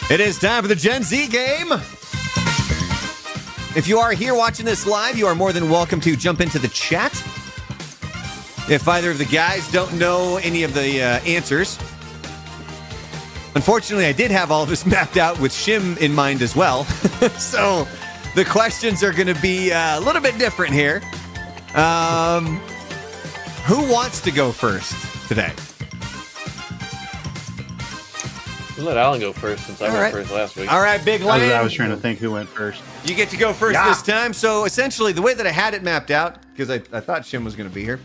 It is time for the Gen Z game. If you are here watching this live, you are more than welcome to jump into the chat. If either of the guys don't know any of the answers, unfortunately, I did have all of this mapped out with Shim in mind as well. So the questions are going to be a little bit different here. Who wants to go first today? We'll let Alan go first since I went first last week. All right, Big Lane. I was trying to think who went first. You get to go first this time. So essentially, the way that I had it mapped out, because I thought Shim was going to be here,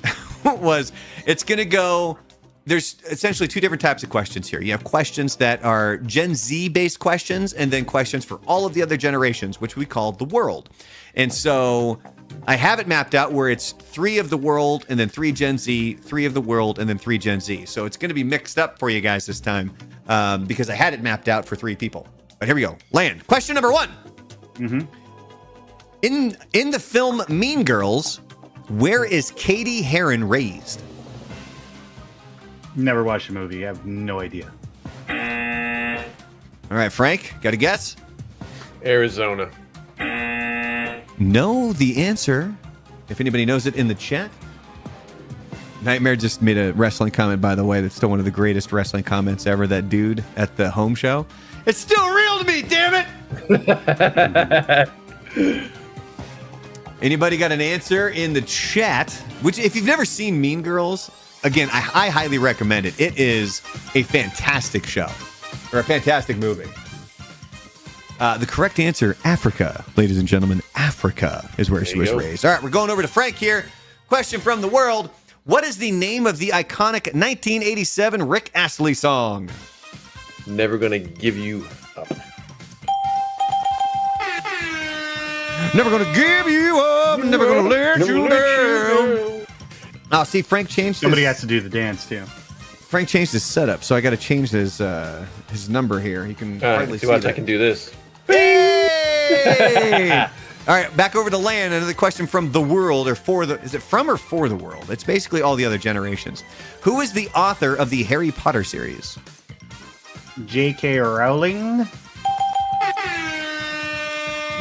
was it's going to go... There's essentially two different types of questions here. You have questions that are Gen Z-based questions, and then questions for all of the other generations, which we call the world. And so I have it mapped out where it's 3 of the world, and then 3 Gen Z, 3 of the world, and then 3 Gen Z. So it's going to be mixed up for you guys this time because I had it mapped out for 3 people. But here we go. Land. Question number 1. Mm-hmm. In the film Mean Girls, where is Cady Heron raised? Never watched the movie. I have no idea. All right, Frank, got a guess? Arizona. Know the answer. If anybody knows it in the chat. Nightmare just made a wrestling comment, by the way. That's still one of the greatest wrestling comments ever. That dude at the home show. It's still real to me, damn it! Anybody got an answer in the chat? Which, if you've never seen Mean Girls, again, I highly recommend it. It is a fantastic show. Or a fantastic movie. The correct answer, Africa. Ladies and gentlemen, Africa is where she was raised. All right, we're going over to Frank here. Question from the world. What is the name of the iconic 1987 Rick Astley song? Never gonna give you up. Never gonna give you up. Never gonna let you down. Oh, see, Frank changed Somebody has to do the dance, too. Frank changed his setup, so I got to change his number here. He can hardly see that. I can do this. Hey! All right, back over to Land. Another question from the world, or for the... Is it from or for the world? It's basically all the other generations. Who is the author of the Harry Potter series? J.K. Rowling.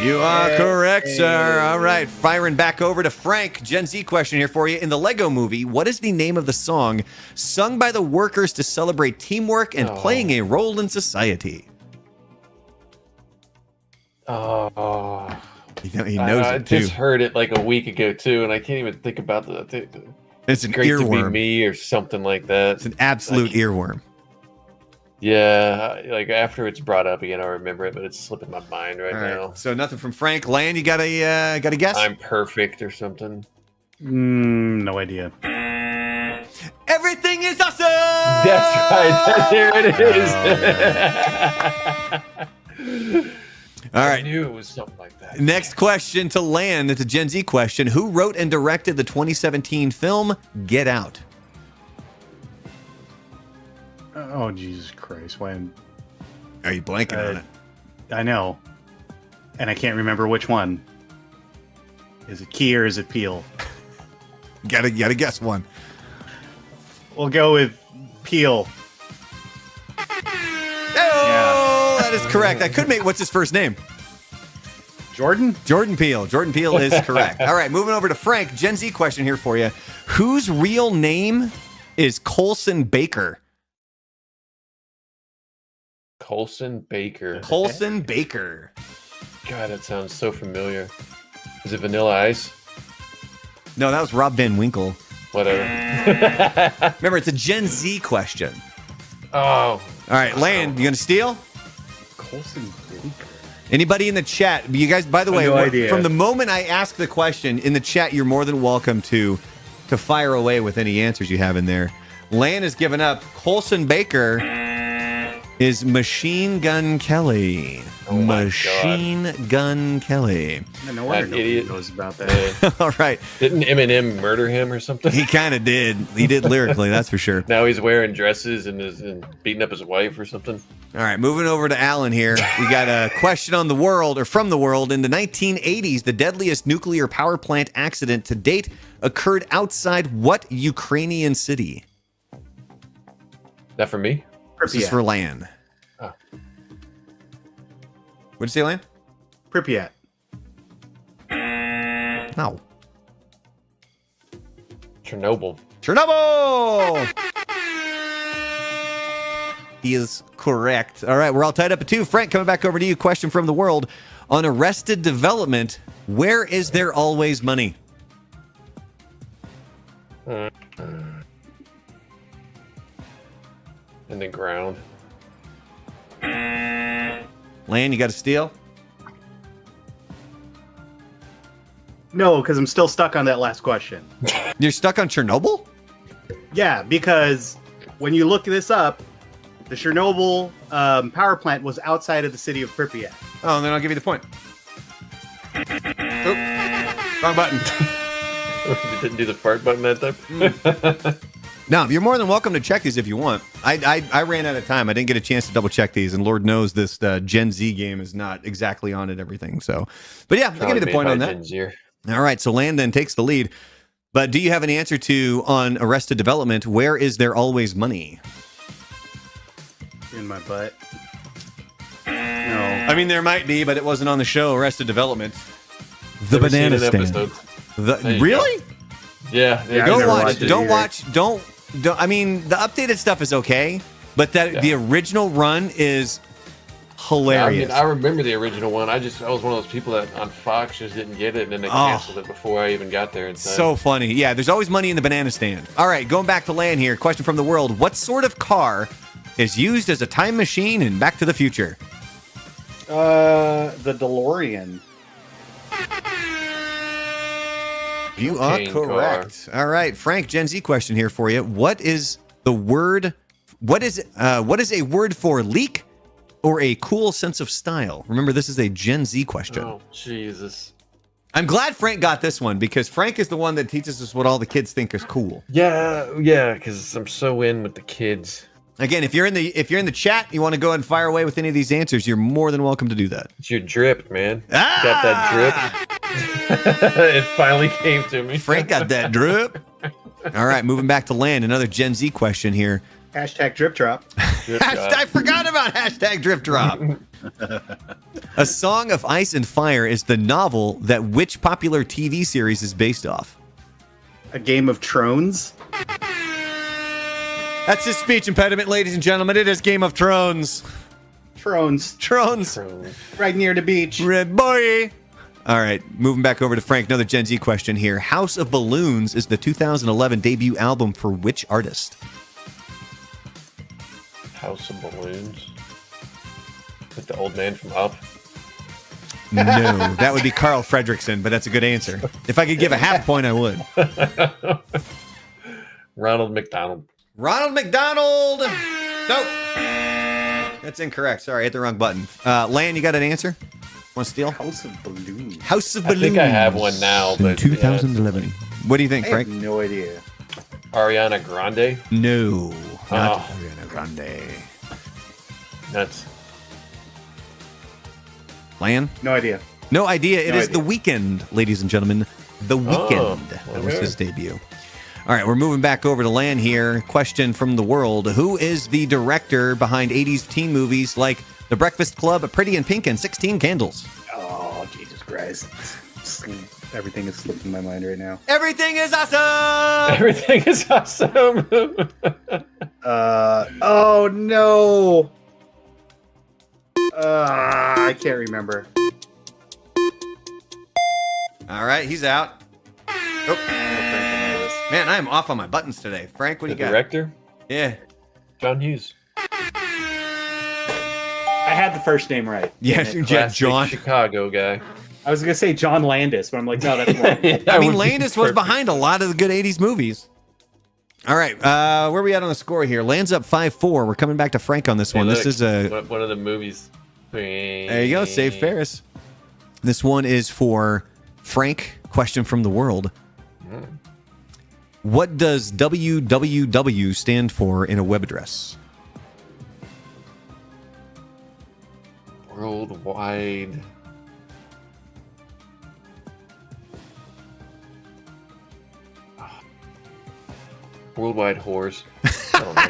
You are correct, sir. All right, firing back over to Frank. Gen Z question here for you. In the Lego movie, what is the name of the song sung by the workers to celebrate teamwork and playing a role in society? Oh, he knows I it too. just heard it like a week ago too, and I can't even think about the. It's an Great earworm. to be me or something like that. It's an absolute earworm. Yeah, like after it's brought up again, I remember it, but it's slipping my mind right now. So nothing from Frank. Land, you got a guess? I'm perfect or something. No idea. Everything is awesome. That's right. There it is. All right. I knew it was something like that. Next question to Land. It's a Gen Z question. Who wrote and directed the 2017 film Get Out? Oh, Jesus Christ. Why? Are you blanking on it? I know. And I can't remember which one. Is it Key or is it Peele? Gotta guess one. We'll go with Peele. Oh, that is correct. I could make... What's his first name? Jordan? Jordan Peele. Jordan Peele is correct. All right, moving over to Frank. Gen Z question here for you. Whose real name is Colson Baker? Colson Baker. Colson Baker. God, that sounds so familiar. Is it Vanilla Ice? No, that was Rob Van Winkle. Whatever. Remember, it's a Gen Z question. Oh. All right, Land, you gonna steal? Colson Baker. Anybody in the chat? You guys, by the way, no idea. From the moment I ask the question in the chat, you're more than welcome to fire away with any answers you have in there. Land has given up. Colson Baker is Machine Gun Kelly. Oh my Machine Gun Kelly. No wonder That nobody idiot knows about that. All right. Didn't Eminem murder him or something? He kind of did. He did lyrically, that's for sure. Now he's wearing dresses and beating up his wife or something. All right, moving over to Alan here. We got a question on the world, or from the world. In the 1980s, the deadliest nuclear power plant accident to date occurred outside what Ukrainian city? That for me? This is for Land. Oh. What'd you say, Lan? Pripyat. No. Chernobyl. Chernobyl! He is correct. All right, we're all tied up at 2. Frank, coming back over to you. Question from the world. On Arrested Development, where is there always money? In the ground. Lan, you got to steal? No, because I'm still stuck on that last question. You're stuck on Chernobyl? Yeah, because when you look this up, the Chernobyl power plant was outside of the city of Pripyat. Oh, then I'll give you the point. Oop, wrong button. You didn't do the fart button that time? No, you're more than welcome to check these if you want. I ran out of time. I didn't get a chance to double check these, and Lord knows this Gen Z game is not exactly on it, everything. So, but yeah, I'll give you the point on that. All right, so Landon takes the lead. But do you have an answer to, on Arrested Development, where is there always money? In my butt. No. I mean, there might be, but it wasn't on the show, Arrested Development. The banana stand. Really? Yeah. Don't. I mean, the updated stuff is okay, but the original run is hilarious. Yeah, I remember the original one. I was one of those people that on Fox just didn't get it, and then they canceled it before I even got there in time. So funny. Yeah, there's always money in the banana stand. All right, going back to Lan here. Question from the world. What sort of car is used as a time machine in Back to the Future? The DeLorean. You are correct. All right, Frank, Gen Z question here for you. What is a word for leak or a cool sense of style? Remember, this is a Gen Z question. Oh, Jesus. I'm glad Frank got this one because Frank is the one that teaches us what all the kids think is cool. Yeah, because I'm so in with the kids. Again, if you're in the chat, you want to go ahead and fire away with any of these answers, you're more than welcome to do that. It's your drip, man. Got that drip. It finally came to me. Frank got that drip. All right, moving back to Land. Another Gen Z question here. Hashtag drip drop. I forgot about hashtag drip drop. A Song of Ice and Fire is the novel that which popular TV series is based off? A Game of Thrones. That's his speech impediment, ladies and gentlemen. It is Game of Thrones. Thrones. Right near the beach. Red boy. All right, moving back over to Frank. Another Gen Z question here. House of Balloons is the 2011 debut album for which artist? House of Balloons. Like the old man from Up. No, that would be Carl Fredrickson, but that's a good answer. If I could give a half point, I would. Ronald McDonald. Ronald McDonald. Nope. That's incorrect. Sorry, I hit the wrong button. Lan, you got an answer? Want to steal? House of Balloons. House of Balloons. I think I have one now, but 2011. What do you think, Frank? I have no idea. Ariana Grande. No, not Ariana Grande. Nuts. Lan? No idea. No idea. It is The Weeknd, ladies and gentlemen. The Weeknd. That was his debut. All right, we're moving back over to Lan here. Question from the world. Who is the director behind 80s teen movies like The Breakfast Club, Pretty in Pink, and 16 Candles? Oh, Jesus Christ. Everything is slipping my mind right now. Everything is awesome! Everything is awesome! Oh, no! I can't remember. All right, he's out. Oh. Man, I am off on my buttons today. Frank, what do you got? Director? Yeah. John Hughes. I had the first name right. Yeah, John. Chicago guy. I was going to say John Landis, but I'm like, no, that's wrong. I mean, Landis was behind a lot of the good 80s movies. All right, where are we at on the score here? Land's up 5-4. We're coming back to Frank on this one. Look, this is one of the movies. There you go, Save Ferris. This one is for Frank. Question from the world. What does www stand for in a web address? Worldwide. Worldwide whores. don't know.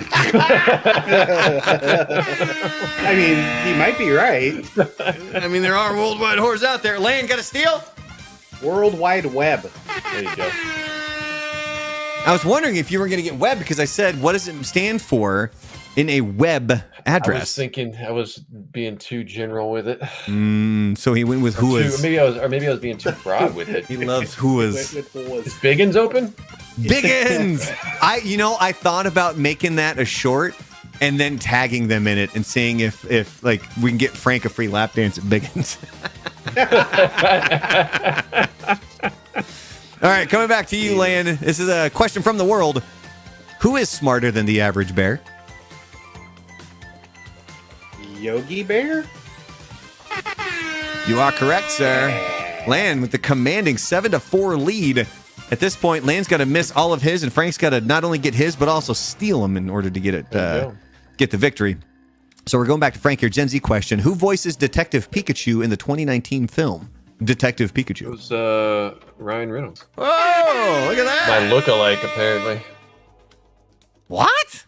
I mean, he might be right. I mean, there are worldwide whores out there. Lane, got a steal? World Wide Web. There you go. I was wondering if you were going to get web because I said, what does it stand for in a web I was address? thinking I was being too general with it. So he went with who Or is. maybe I was being too broad with it. He loves who is. Is Biggins open? Biggins. I thought about making that a short and then tagging them in it and seeing if like we can get Frank a free lap dance at Biggins. All right, coming back to you, Lan. This is a question from the world. Who is smarter than the average bear? Yogi Bear? You are correct, sir. Lan with the commanding 7-4 lead. At this point, Lan's got to miss all of his, and Frank's got to not only get his, but also steal them in order to get it, get the victory. So we're going back to Frank here. Gen Z question. Who voices Detective Pikachu in the 2019 film Detective Pikachu? It was Ryan Reynolds. Oh, look at that. My lookalike, apparently. What?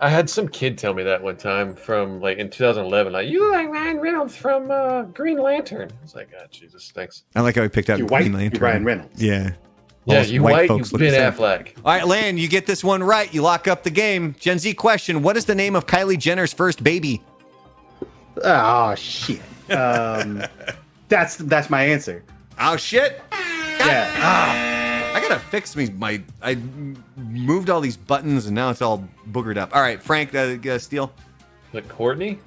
I had some kid tell me that one time from like in 2011. Like, you look like Ryan Reynolds from Green Lantern. I was like, oh, Jesus, thanks. I like how he picked out Green Lantern. Ryan Reynolds. Yeah. Yeah, Most you white white, folks you look the Ben same. Affleck. All right, Lan, you get this one right. You lock up the game. Gen Z question. What is the name of Kylie Jenner's first baby? Oh shit. That's my answer. Oh, shit. Yeah. I gotta fix I moved all these buttons and now it's all boogered up. All right, Frank, steal. Like Courtney?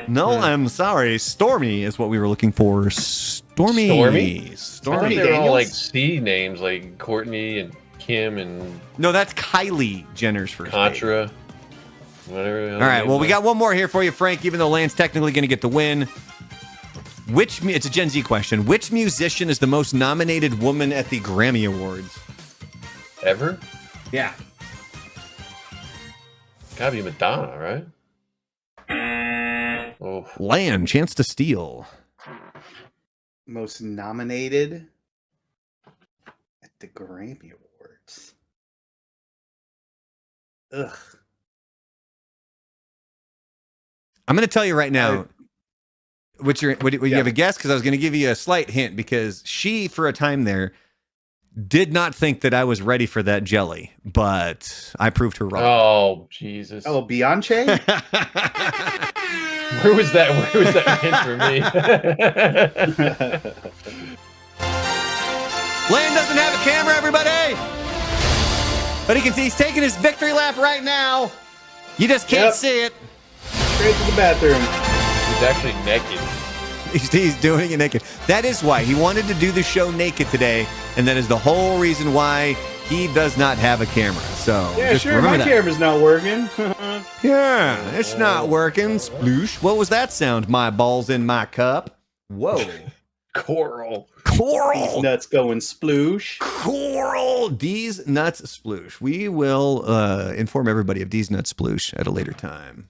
No, I'm sorry. Stormi is what we were looking for. Stormi. Stormy? I Stormi. thought they were Daniels? all like C names, like Courtney and Kim and No, that's Kylie Jenner's first baby. Contra. Whatever. All right, well, we got one more here for you, Frank, even though Lan's technically going to get the win. It's a Gen Z question. Which musician is the most nominated woman at the Grammy Awards? Ever? Yeah. Gotta be Madonna, right? Oh, Lan, chance to steal. Most nominated at the Grammy Awards. Ugh. I'm going to tell you right now. Would you have a guess? Because I was going to give you a slight hint because she, for a time there, did not think that I was ready for that jelly, but I proved her wrong. oh Jesus! Oh, Beyonce? Where was that? Where was that hint for me? Lan doesn't have a camera, everybody. But he can see he's taking his victory lap right now. You just can't see it. Straight to the bathroom. He's actually naked. He's doing it naked. That is why he wanted to do the show naked today, and that is the whole reason why he does not have a camera. So Yeah, just sure. remember My that. camera's not working. Yeah, it's not working. Sploosh. What was that sound? My balls in my cup. Whoa. Coral. Coral. Nuts going sploosh. Coral. D's Nuts Sploosh. We will inform everybody of D's Nuts Sploosh at a later time.